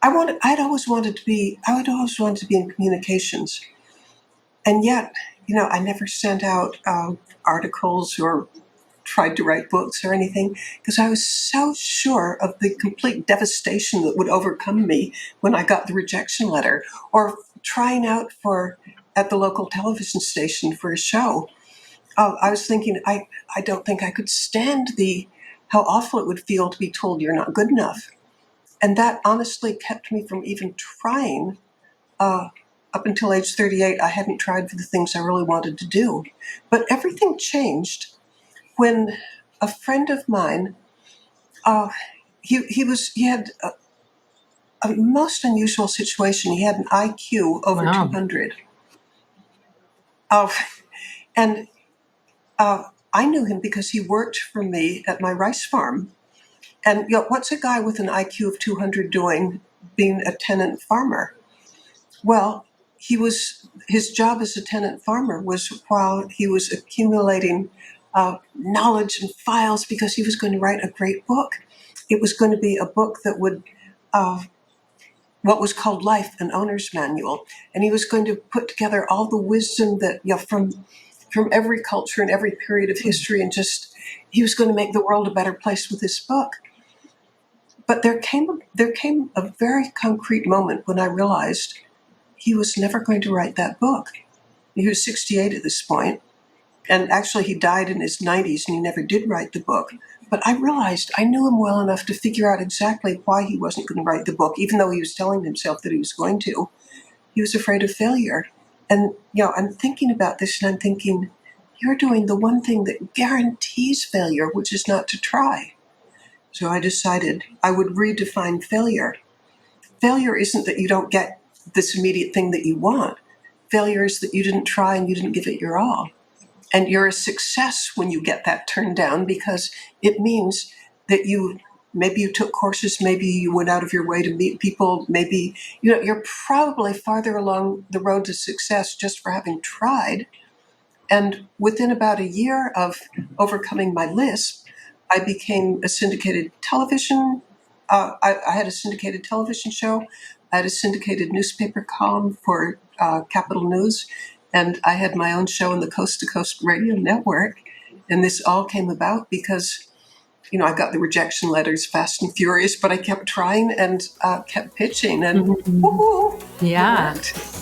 I would always wanted to be in communications. And yet, I never sent out articles or tried to write books or anything because I was so sure of the complete devastation that would overcome me when I got the rejection letter or trying out at the local television station for a show. I was thinking, I don't think I could stand how awful it would feel to be told you're not good enough. And that honestly kept me from even trying. Up until age 38, I hadn't tried for the things I really wanted to do. But everything changed when a friend of mine, he had a most unusual situation. He had an IQ over Wow. 200. And I knew him because he worked for me at my rice farm. And what's a guy with an IQ of 200 doing being a tenant farmer? Well, his job as a tenant farmer was while he was accumulating knowledge and files because he was going to write a great book. It was going to be a book that would, what was called Life, an Owner's Manual. And he was going to put together all the wisdom that, from every culture and every period of history, and he was going to make the world a better place with this book. But there came a very concrete moment when I realized he was never going to write that book. He was 68 at this point, and actually he died in his 90s and he never did write the book. But I realized I knew him well enough to figure out exactly why he wasn't going to write the book, even though he was telling himself that he was going to. He was afraid of failure. And, I'm thinking about this and I'm thinking, you're doing the one thing that guarantees failure, which is not to try. So I decided I would redefine failure. Failure isn't that you don't get this immediate thing that you want. Failure is that you didn't try and you didn't give it your all. And you're a success when you get that turned down because it means that maybe you took courses, maybe you went out of your way to meet people, maybe you're probably farther along the road to success just for having tried. And within about a year of overcoming my lisp, I became a syndicated television. I had a syndicated television show. I had a syndicated newspaper column for Capital News, and I had my own show on the Coast to Coast Radio Network. And this all came about because, I got the rejection letters fast and furious, but I kept trying and kept pitching, and woohoo, Yeah. it worked.